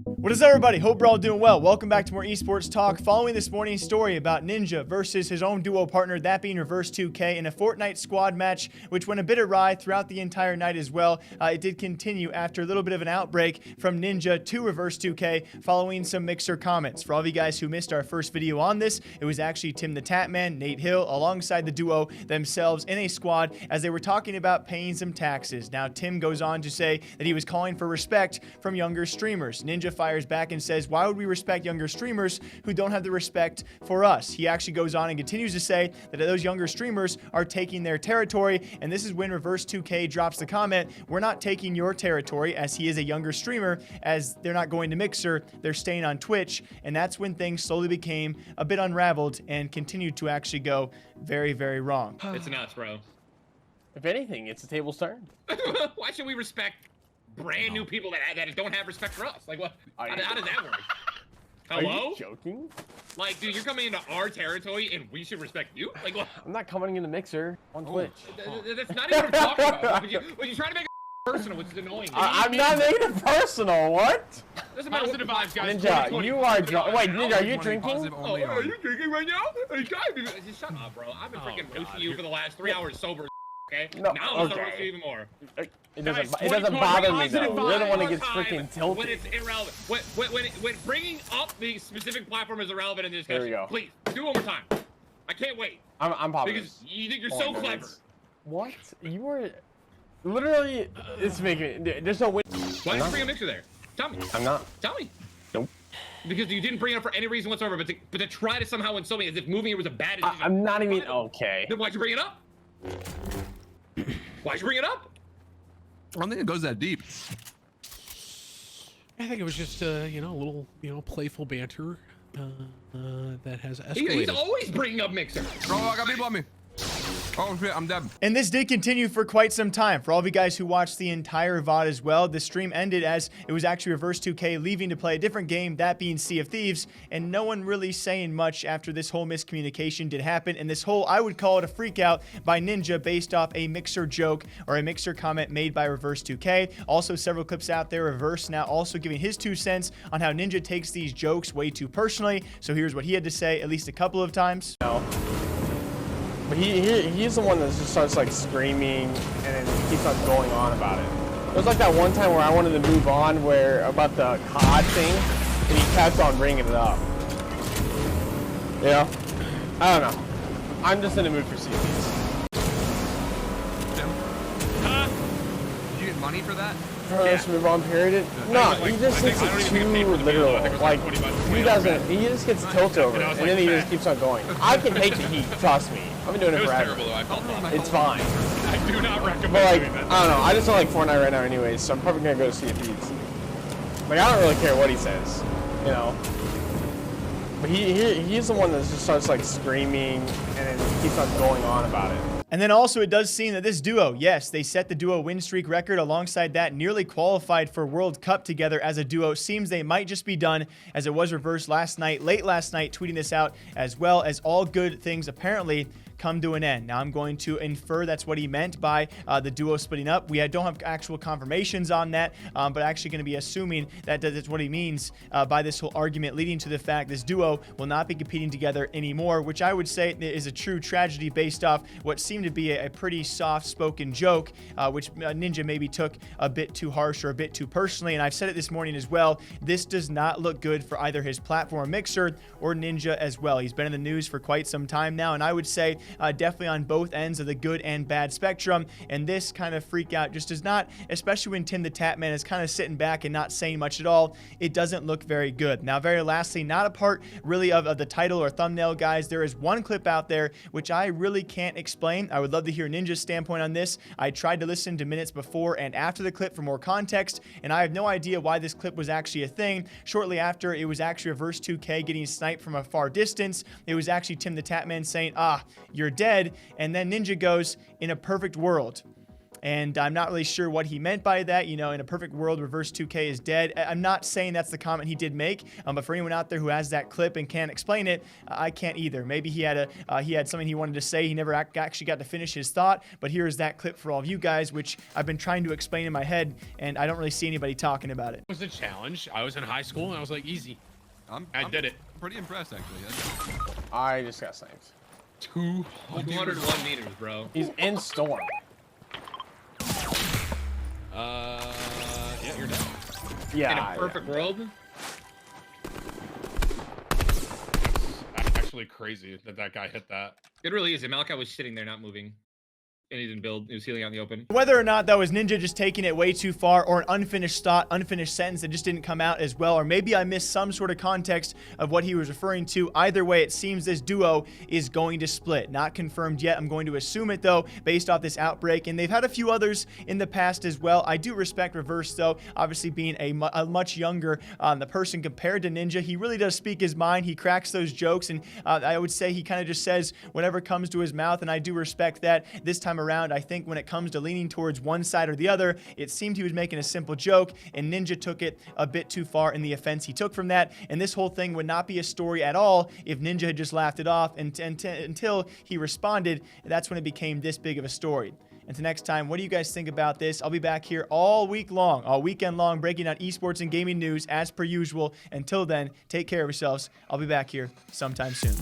What is up, everybody? Hope we're all doing well. Welcome back to more esports talk. Following this morning's story about Ninja versus his own duo partner, that being Reverse2k, in a Fortnite squad match, which went a bit awry throughout the entire night as well. It did continue after a little bit of an outbreak from Ninja to Reverse2k following some mixer comments. For all of you guys who missed our first video on this, it was actually Tim the Tatman, Nate Hill, alongside the duo themselves in a squad as they were talking about paying some taxes. Now, Tim goes on to say that he was calling for respect from younger streamers. Ninja fires back and says, why would we respect younger streamers who don't have the respect for us? He actually goes on and continues to say that those younger streamers are taking their territory, and this is when Reverse2k drops the comment, we're not taking your territory, as he is a younger streamer, as they're not going to Mixer, they're staying on Twitch, and that's when things slowly became a bit unraveled and continued to actually go very, very wrong. It's nuts, bro. If anything, it's a tables turn. Why should we respect brand new people that don't have respect for us? Like, what? How does that work? Hello? Are you joking? Like, dude, you're coming into our territory and we should respect you? Like, what? I'm not coming in the Mixer on Twitch. That's not even what I'm talking about. When you try to make it personal, which is annoying. I'm not making it personal. What? Doesn't matter what the vibes, guys. Ninja, you are drunk. Wait, Ninja, are you drinking? Oh, are you drinking right now? Hey, guys, shut up, bro. I've been freaking roasting you for the last 3 hours sober. Okay? No, now I'm gonna roast you even more. It doesn't bother me though. You're the one that gets freaking tilted. When it's irrelevant. When bringing up the specific platform is irrelevant in this discussion, There we go. please do it one more time. I can't wait. I'm popping. Because you think you're so clever. What? You were literally. It's making me. There's no way. Why did you bring a mixer there? Tell me. I'm not. Tell me. Nope. Because you didn't bring it up for any reason whatsoever, but to try to somehow insult me as if moving it was a bad decision. I'm not even okay. Then why'd you bring it up? Why'd you bring it up? I don't think it goes that deep. I think it was just you know, a little playful banter that has escalated. He's always bringing up Mixer. Oh, I got people on me. Oh shit, I'm dead. And this did continue for quite some time. For all of you guys who watched the entire VOD as well, the stream ended as it was actually Reverse2k leaving to play a different game, that being Sea of Thieves, and no one really saying much after this whole miscommunication did happen, and this whole, I would call it a freak out by Ninja based off a Mixer joke or a Mixer comment made by Reverse2k. Also, several clips out there, Reverse now also giving his 2 cents on how Ninja takes these jokes way too personally. So here's what he had to say at least a couple of times. But he's the one that just starts like screaming and then keeps on going on about it. It was like that one time where I wanted to move on about the COD thing, and he kept on bringing it up. Yeah, I don't know. I'm just in the mood for CVs. Tim? Did you get money for that? Just move on, period. No, he just thinks it's too literal. Like, he just gets tilted over it, and then he just keeps on going. I can take the heat, trust me. I've been doing it forever. It's fine. I do not recommend But like, doing that. I don't know. I just don't like Fortnite right now anyways, so I'm probably gonna go to Sea of Thieves. Like, I don't really care what he says, you know. But he's the one that just starts like screaming and then keeps on going on about it. And then also it does seem that this duo, yes, they set the duo win streak record. Alongside that, nearly qualified for World Cup together as a duo. Seems they might just be done, as it was Reverse last night, late last night, tweeting this out, as well as all good things apparently come to an end. Now I'm going to infer that's what he meant by the duo splitting up. We don't have actual confirmations on that, but actually going to be assuming that that's what he means by this whole argument, leading to the fact this duo will not be competing together anymore, which I would say is a true tragedy based off what seemed to be a pretty soft-spoken joke, which Ninja maybe took a bit too harsh or a bit too personally. And I've said it this morning as well, this does not look good for either his platform Mixer or Ninja as well. He's been in the news for quite some time now, and I would say definitely on both ends of the good and bad spectrum, and this kind of freak out just does not, especially when Tim the Tatman is kind of sitting back and not saying much at all, it doesn't look very good. Now, very lastly, not a part really of the title or thumbnail, guys, there is one clip out there which I really can't explain. I would love to hear Ninja's standpoint on this. I tried to listen to minutes before and after the clip for more context, and I have no idea why this clip was actually a thing. Shortly after, it was actually Reverse2k getting sniped from a far distance. It was actually Tim the Tatman saying, "Ah, you're dead," and then Ninja goes, "In a perfect world." And I'm not really sure what he meant by that. You know, in a perfect world, Reverse2k is dead. I'm not saying that's the comment he did make, but for anyone out there who has that clip and can't explain it, I can't either. Maybe he had something he wanted to say. He never actually got to finish his thought, but here is that clip for all of you guys, which I've been trying to explain in my head, and I don't really see anybody talking about it. It was a challenge. I was in high school, and I was like, easy. I did it. Pretty impressed, actually. I just got sniped. 201 meters, bro. He's in storm. Yeah, you're down. Yeah. In a perfect world. Actually crazy that guy hit that. It really is. And Malachi was sitting there not moving. And he didn't build. He was healing out in the open. Whether or not that was Ninja just taking it way too far, or an unfinished thought, unfinished sentence that just didn't come out as well, or maybe I missed some sort of context of what he was referring to. Either way, it seems this duo is going to split. Not confirmed yet. I'm going to assume it, though, based off this outbreak. And they've had a few others in the past as well. I do respect Reverse, though, obviously being a much younger the person compared to Ninja. He really does speak his mind. He cracks those jokes, and I would say he kind of just says whatever comes to his mouth, and I do respect that. This time around, I think when it comes to leaning towards one side or the other, it seemed he was making a simple joke, and Ninja took it a bit too far in the offense he took from that, and this whole thing would not be a story at all if Ninja had just laughed it off until he responded. That's when it became this big of a story. Until next time, what do you guys think about this? I'll be back here all weekend long, breaking down esports and gaming news as per usual. Until then, take care of yourselves. I'll be back here sometime soon.